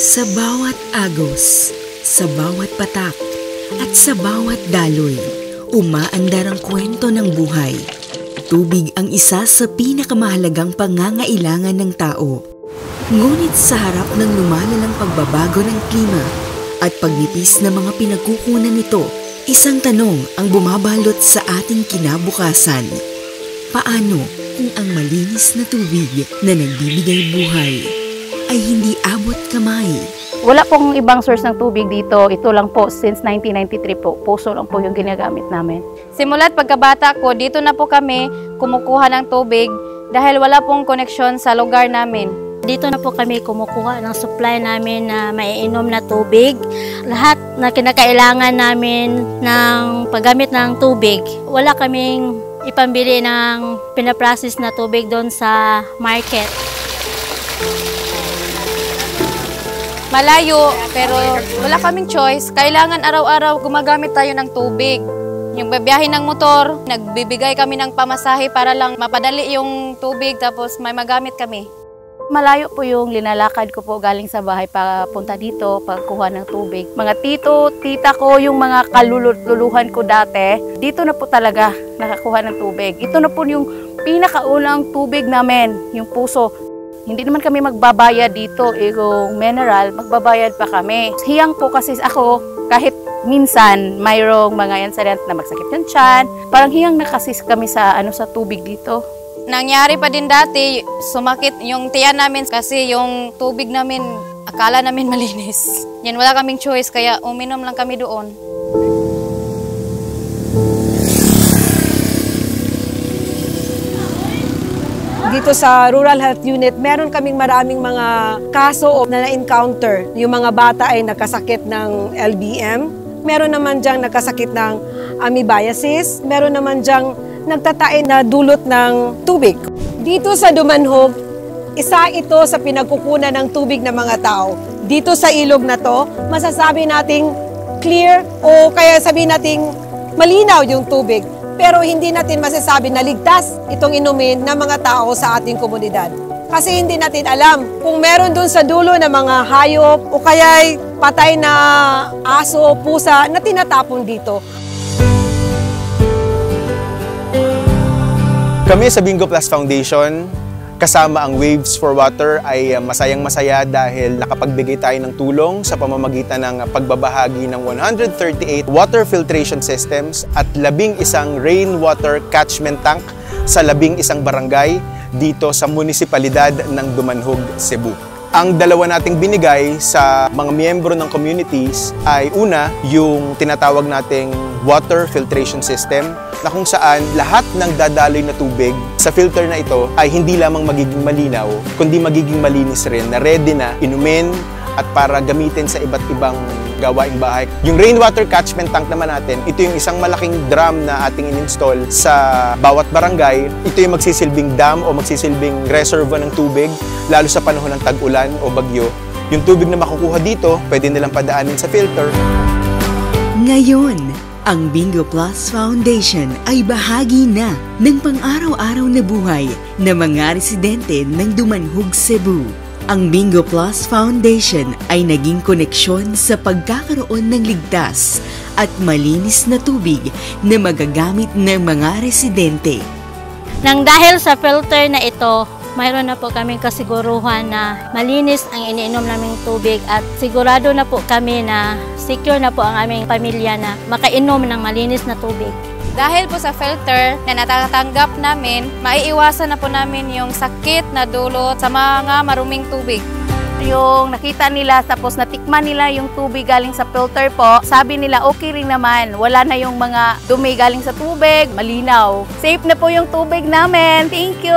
Sa bawat agos, sa bawat patak, at sa bawat daloy, umaandar ang kwento ng buhay. Tubig ang isa sa pinakamahalagang pangangailangan ng tao. Ngunit sa harap ng lumalalang pagbabago ng klima at pagnipis ng mga pinagkukunan nito, isang tanong ang bumabalot sa ating kinabukasan. Paano kung ang malinis na tubig na nagbibigay buhay ay hindi abot kamay? Wala pong ibang source ng tubig dito. Ito lang po, since 1993 po. Puso lang po yung ginagamit namin. Simula't pagkabata ko, dito na po kami kumukuha ng tubig dahil wala pong koneksyon sa lugar namin. Dito na po kami kumukuha ng supply namin na maiinom na tubig. Lahat na kinakailangan namin ng paggamit ng tubig, wala kaming ipambili ng pinaprocess na tubig doon sa market. Malayo, pero wala kaming choice. Kailangan araw-araw gumagamit tayo ng tubig. Yung babiyahe ng motor, nagbibigay kami ng pamasahe para lang mapadali yung tubig tapos may magamit kami. Malayo po yung linalakad ko po galing sa bahay papunta dito, pagkuha ng tubig. Mga tito, tita ko, yung mga kaluluhan ko dati, dito na po talaga nakakuha ng tubig. Ito na po yung pinakaunang tubig namin, yung puso. Hindi naman kami magbabayad dito, kung mineral, magbabayad pa kami. Hiyang po kasi ako, kahit minsan mayroong mga incident na magsakit yung tiyan, parang hiyang na kasi kami sa tubig dito. Nangyari pa din dati, sumakit yung tiyan namin kasi yung tubig namin, akala namin malinis. Yan, wala kaming choice, kaya uminom lang kami doon. Dito sa Rural Health Unit, meron kaming maraming mga kaso na na-encounter. Yung mga bata ay nakasakit ng LBM, meron naman diyang nakasakit ng amoebiasis, meron naman diyang nagtatae na dulot ng tubig. Dito sa Dumanhog, isa ito sa pinagkukunan ng tubig ng mga tao. Dito sa ilog na to, masasabi nating clear o kaya sabihin nating malinaw yung tubig. Pero hindi natin masasabi na ligtas itong inumin ng mga tao sa ating komunidad. Kasi hindi natin alam kung meron dun sa dulo ng mga hayop o kaya'y patay na aso o pusa na tinatapon dito. Kami sa Bingo Plus Foundation, kasama ang Waves for Water ay masayang-masaya dahil nakapagbigay tayo ng tulong sa pamamagitan ng pagbabahagi ng 138 water filtration systems at 11 rainwater catchment tank sa 11 barangay dito sa munisipalidad ng Dumanhog, Cebu. Ang dalawa nating binigay sa mga miyembro ng communities ay una, yung tinatawag nating water filtration system na kung saan lahat ng dadaloy na tubig sa filter na ito ay hindi lamang magiging malinaw, kundi magiging malinis rin na ready na inumin at para gamitin sa iba't ibang gawaing bahay. Yung rainwater catchment tank naman natin, ito yung isang malaking drum na ating in-install sa bawat barangay. Ito yung magsisilbing dam o magsisilbing reservoir ng tubig, lalo sa panahon ng tag-ulan o bagyo. Yung tubig na makukuha dito, pwede nilang padaanin sa filter. Ngayon, ang Bingo Plus Foundation ay bahagi na ng pang-araw-araw na buhay ng mga residente ng Dumanhog, Cebu. Ang Bingo Plus Foundation ay naging koneksyon sa pagkakaroon ng ligtas at malinis na tubig na magagamit ng mga residente. Nang dahil sa filter na ito, mayroon na po kaming kasiguruhan na malinis ang iniinom naming tubig at sigurado na po kami na secure na po ang aming pamilya na makainom ng malinis na tubig. Dahil po sa filter na natatanggap namin, maiiwasan na po namin yung sakit na dulot sa mga maruming tubig. Yung nakita nila tapos natikman nila yung tubig galing sa filter po, sabi nila okay rin naman, wala na yung mga dumi galing sa tubig, malinaw. Safe na po yung tubig namin. Thank you!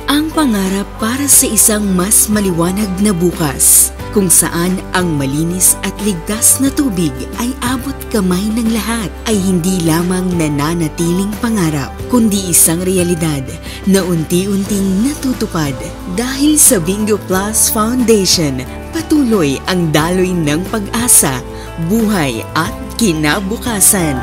Ang pangarap para sa isang mas maliwanag na bukas, kung saan ang malinis at ligtas na tubig ay abot kamay ng lahat, ay hindi lamang nananatiling pangarap, kundi isang realidad na unti-unting natutupad. Dahil sa Bingo Plus Foundation, patuloy ang daloy ng pag-asa, buhay at kinabukasan.